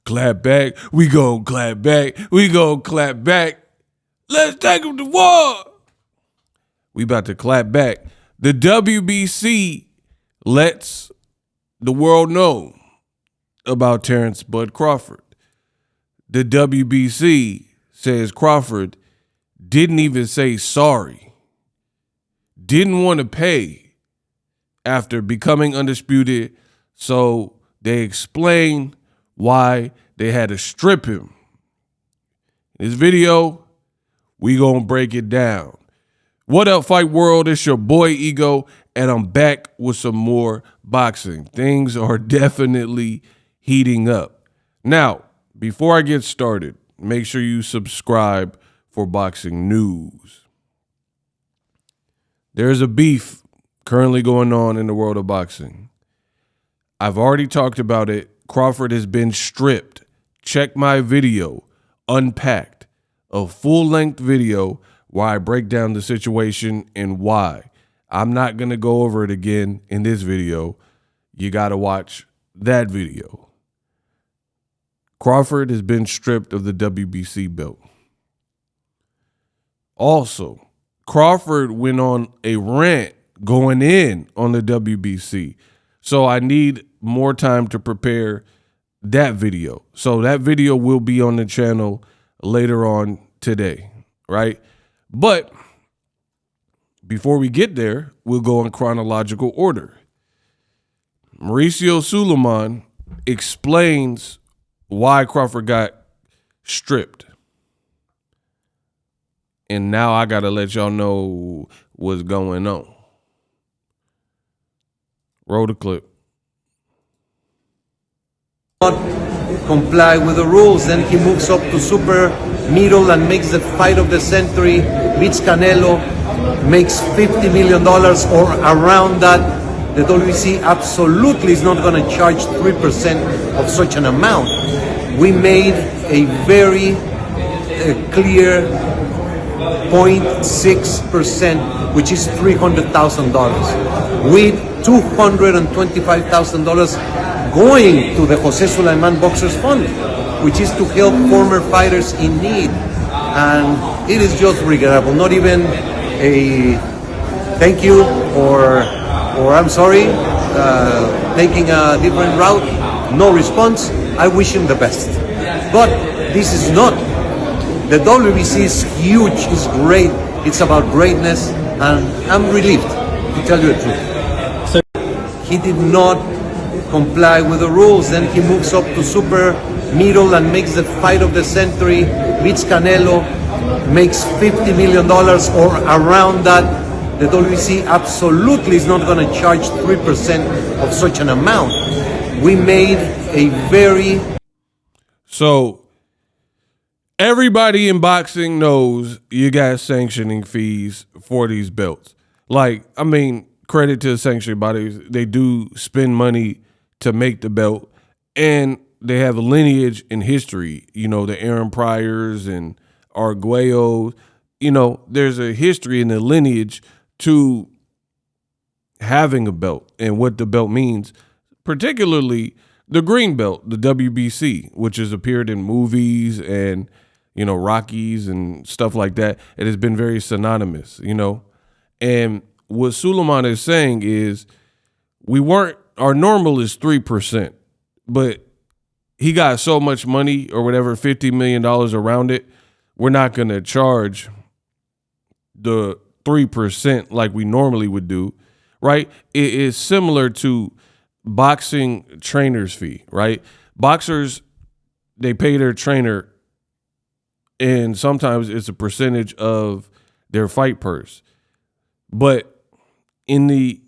clap back. We gon' clap back. We gon' clap back. Let's take them to war. We about to clap back. The WBC lets the world know about Terence Bud Crawford. The WBC says Crawford didn't even say sorry, didn't want to pay after becoming undisputed, so they explain why they had to strip him. In this video, we gonna break it down. What up, Fight World? It's your boy Ego, and I'm back with some more boxing. Things are definitely heating up. Now, before I get started, make sure you subscribe for boxing news. There's a beef currently going on in the world of boxing. I've already talked about it. Crawford has been stripped. Check my video, Unpacked, a full-length video where I break down the situation and why. I'm not going to go over it again in this video. You got to watch that video. Crawford has been stripped of the WBC belt. Also, Crawford went on a rant going in on the WBC. So I need more time to prepare that video. So that video will be on the channel later on today, right? But before we get there, we'll go in chronological order. MAURICIO SULAIMAN explains why Crawford got stripped. And now I got to let y'all know what's going on. Roll the clip. Not comply with the rules, then he moves up to super middle and makes the fight of the century, beats Canelo, makes $50 million or around that. The WBC absolutely is not going to charge 3% of such an amount. We made a very clear 0.6%, which is $300,000, with $225,000 going to the Jose Sulaiman Boxers Fund, which is to help former fighters in need. And it is just regrettable. Not even a thank you or I'm sorry, taking a different route. No response. I wish him the best. But this is not. The WBC is huge, it's great, it's about greatness, and I'm relieved, to tell you the truth. He did not comply with the rules, then he moves up to super middle and makes the fight of the century, beats Canelo, makes $50 million or around that. The WBC absolutely is not going to charge 3% of such an amount. We made a very... So, everybody in boxing knows you got sanctioning fees for these belts. Like, I mean, credit to the sanctioning bodies. They do spend money to make the belt, and they have a lineage in history. You know, the Aaron Pryors and Arguello. You know, there's a history in the lineage to having a belt and what the belt means, particularly the green belt, the WBC, which has appeared in movies and, you know, Rockies and stuff like that. It has been very synonymous, you know. And what Sulaiman is saying is our normal is 3%, but he got so much money or whatever, $50 million around it, we're not going to charge the 3% like we normally would do, right? It is similar to boxing trainer's fee, right? Boxers, they pay their trainer, and sometimes it's a percentage of their fight purse. But in the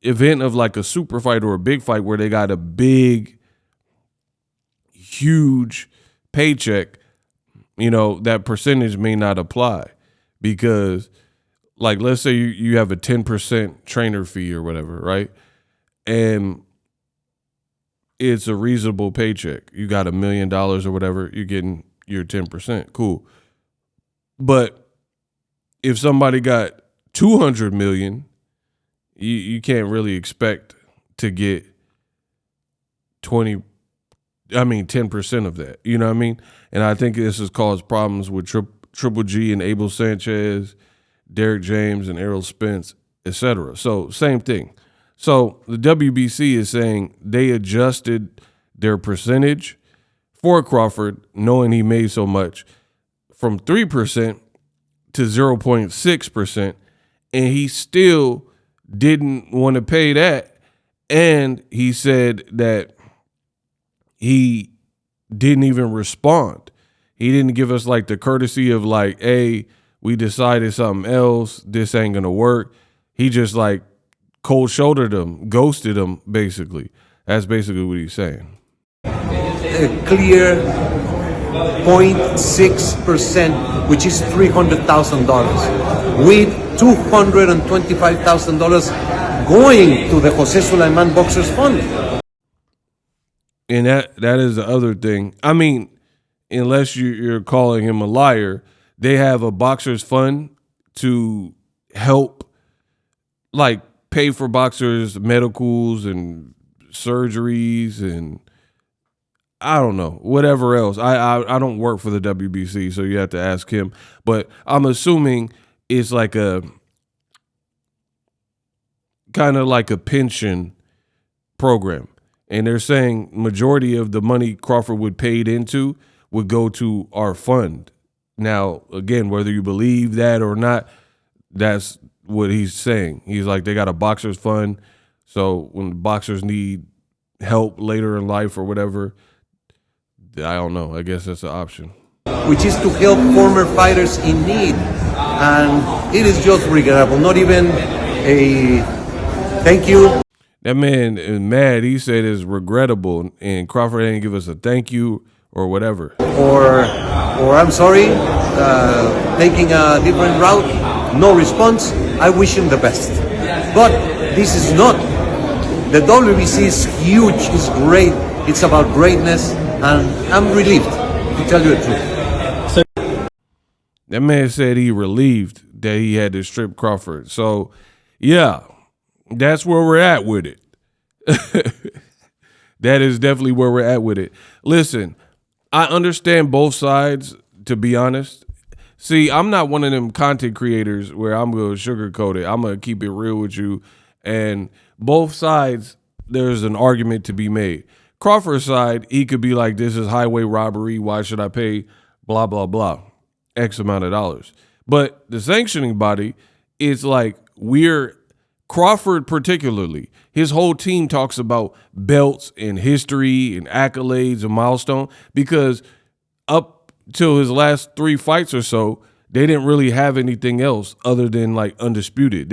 event of like a super fight or a big fight where they got a big, huge paycheck, you know, that percentage may not apply because, like, let's say you have a 10% trainer fee or whatever, right? And it's a reasonable paycheck. You got $1 million or whatever, you're getting your 10%. Cool. But if somebody got 200 million, you can't really expect to get 20 10% of that. You know what I mean? And I think this has caused problems with Triple G and Abel Sanchez, Derek James and Errol Spence, etc. So same thing. So the WBC is saying they adjusted their percentage for Crawford, knowing he made so much, from 3% to 0.6%, and he still didn't want to pay that. And he said that he didn't even respond. He didn't give us like the courtesy of like, hey, we decided something else. This ain't going to work. He just like cold shouldered him, ghosted him, basically. That's basically what he's saying. A clear 0.6%, which is $300,000, with $225,000 going to the Jose Sulaiman Boxers Fund. And that is the other thing. I mean, unless you're calling him a liar, they have a boxers fund to help, like, pay for boxers' medicals and surgeries and I don't know, whatever else. I don't work for the WBC, so you have to ask him. But I'm assuming it's like a kind of like a pension program. And they're saying majority of the money Crawford would paid into would go to our fund. Now, again, whether you believe that or not, that's what he's saying. He's like, they got a boxers fund, so when boxers need help later in life or whatever, I don't know. I guess that's an option. Which is to help former fighters in need. And it is just regrettable. Not even a thank you. That man is mad. He said it's regrettable, and Crawford didn't give us a thank you or whatever. Or I'm sorry, taking a different route, no response. I wish him the best. But this is not. The WBC is huge, it's great, it's about greatness, and I'm relieved, to tell you the truth. That man said he relieved that he had to strip Crawford. So, yeah, that's where we're at with it. That is definitely where we're at with it. Listen, I understand both sides, to be honest. See, I'm not one of them content creators where I'm going to sugarcoat it. I'm going to keep it real with you. And both sides, there's an argument to be made. Crawford's side, he could be like, this is highway robbery. Why should I pay blah, blah, blah, X amount of dollars? But the sanctioning body is like, Crawford particularly, his whole team talks about belts and history and accolades and milestone, because up till his last 3 fights or so, they didn't really have anything else other than like undisputed.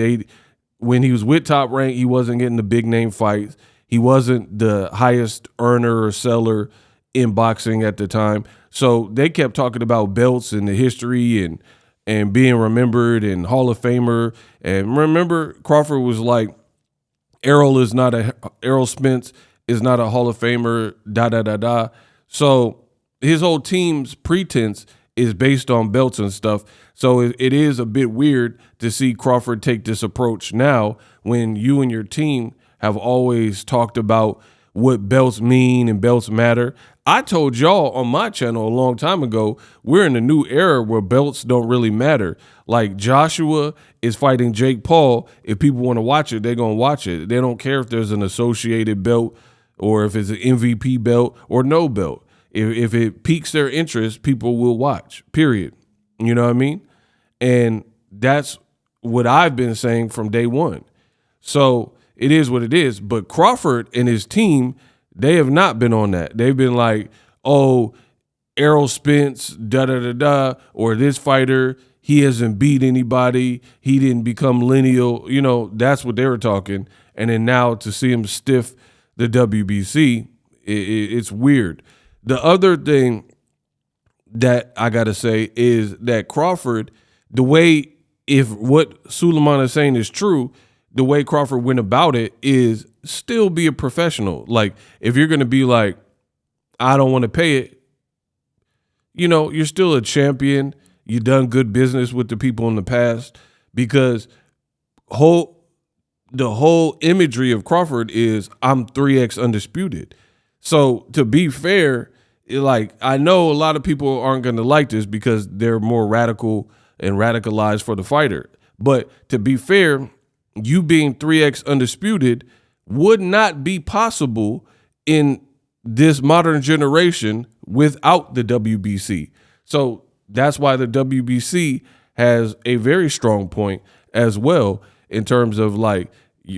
When he was with Top Rank, he wasn't getting the big name fights. He wasn't the highest earner or seller in boxing at the time. So they kept talking about belts and the history and being remembered and Hall of Famer. And remember, Crawford was like, Errol Spence is not a Hall of Famer, da-da-da-da. So his whole team's pretense is based on belts and stuff. So it is a bit weird to see Crawford take this approach now when you and your team have always talked about what belts mean and belts matter. I told y'all on my channel a long time ago, we're in a new era where belts don't really matter. Like Joshua is fighting Jake Paul. If people want to watch it, they're going to watch it. They don't care if there's an associated belt or if it's an MVP belt or no belt. If it piques their interest, people will watch, period. You know what I mean? And that's what I've been saying from day one. So it is what it is. But Crawford and his team, they have not been on that. They've been like, oh, Errol Spence, da-da-da-da, or this fighter, he hasn't beat anybody. He didn't become lineal. You know, that's what they were talking. And then now to see him stiff the WBC, it's weird. The other thing that I got to say is that Crawford, the way, if what Sulaiman is saying is true, the way Crawford went about it is still be a professional. Like, if you're going to be like, I don't want to pay it, you know, you're still a champion. You've done good business with the people in the past, because the whole imagery of Crawford is I'm 3X undisputed. So to be fair, like I know a lot of people aren't going to like this because they're more radical and radicalized for the fighter. But to be fair, you being 3X undisputed would not be possible in this modern generation without the WBC. So that's why the WBC has a very strong point as well in terms of like,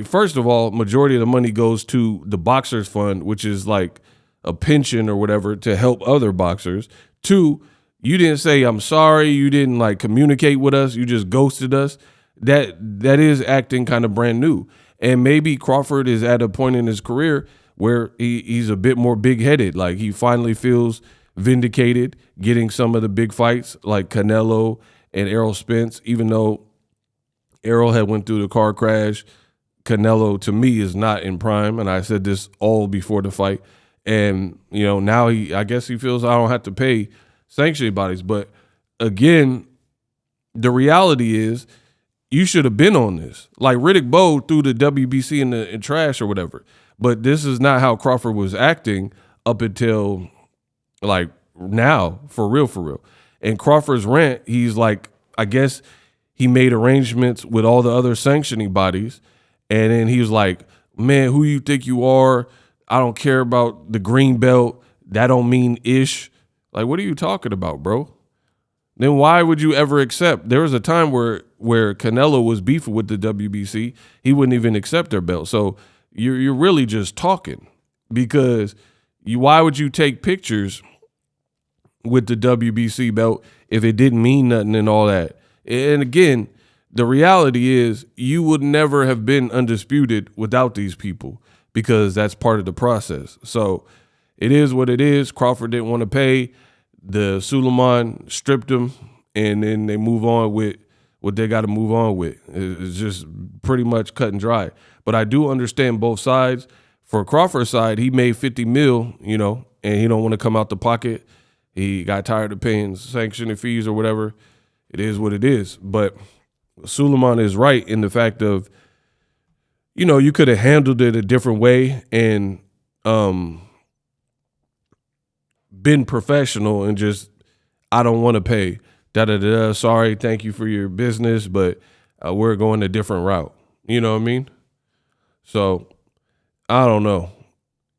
first of all, majority of the money goes to the Boxers Fund, which is like a pension or whatever to help other boxers. Two, you didn't say I'm sorry. You didn't like communicate with us. You just ghosted us. That is acting kind of brand new. And maybe Crawford is at a point in his career where he's a bit more big-headed. Like he finally feels vindicated getting some of the big fights like Canelo and Errol Spence, even though Errol had went through the car crash. Canelo, to me, is not in prime, and I said this all before the fight. And, you know, now I guess he feels I don't have to pay sanctioning bodies. But, again, the reality is you should have been on this. Like Riddick Bowe threw the WBC in the trash or whatever. But this is not how Crawford was acting up until, like, now, for real, for real. And Crawford's rant, he's like, I guess he made arrangements with all the other sanctioning bodies. And then he was like, man, who you think you are? I don't care about the green belt. That don't mean ish. Like, what are you talking about, bro? Then why would you ever accept? There was a time where Canelo was beefing with the WBC. He wouldn't even accept their belt. So you're really just talking because why would you take pictures with the WBC belt if it didn't mean nothing and all that? And again, the reality is you would never have been undisputed without these people because that's part of the process. So it is what it is. Crawford didn't want to pay. The SULAIMAN stripped him, and then they move on with what they got to move on with. It's just pretty much cut and dry. But I do understand both sides. For Crawford's side, he made $50 million, you know, and he don't want to come out the pocket. He got tired of paying sanctioning fees or whatever. It is what it is. But SULAIMAN is right in the fact of, you know, you could have handled it a different way and been professional and just, I don't want to pay. Da-da-da-da. Sorry, thank you for your business, but we're going a different route. You know what I mean? So, I don't know.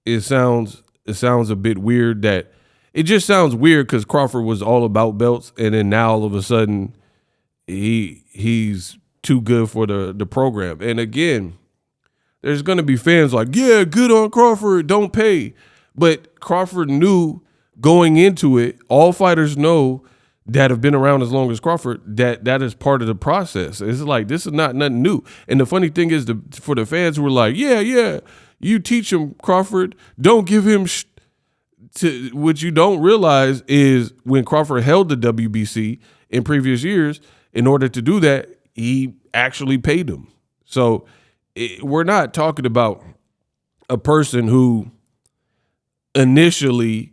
It sounds a bit weird that, it just sounds weird because Crawford was all about belts, and then now all of a sudden he's too good for the program. And again, there's going to be fans like, yeah, good on Crawford, don't pay. But Crawford knew going into it, all fighters know that have been around as long as Crawford, that is part of the process. It's like, this is not nothing new. And the funny thing is, for the fans who were like, yeah, you teach him, Crawford, don't give him what you don't realize is when Crawford held the WBC in previous years, in order to do that, he actually paid him. So we're not talking about a person who initially,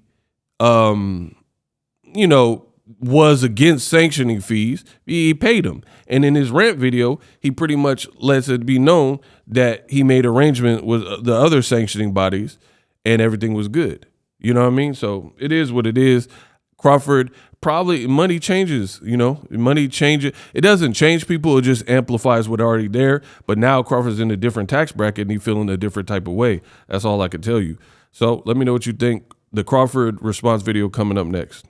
was against sanctioning fees. He paid him. And in his rant video, he pretty much lets it be known that he made arrangement with the other sanctioning bodies and everything was good. You know what I mean? So it is what it is. Crawford, probably money changes, money changes. It doesn't change people. It just amplifies what's already there. But now Crawford's in a different tax bracket and he's feeling a different type of way. That's all I can tell you. So let me know what you think. The Crawford response video coming up next.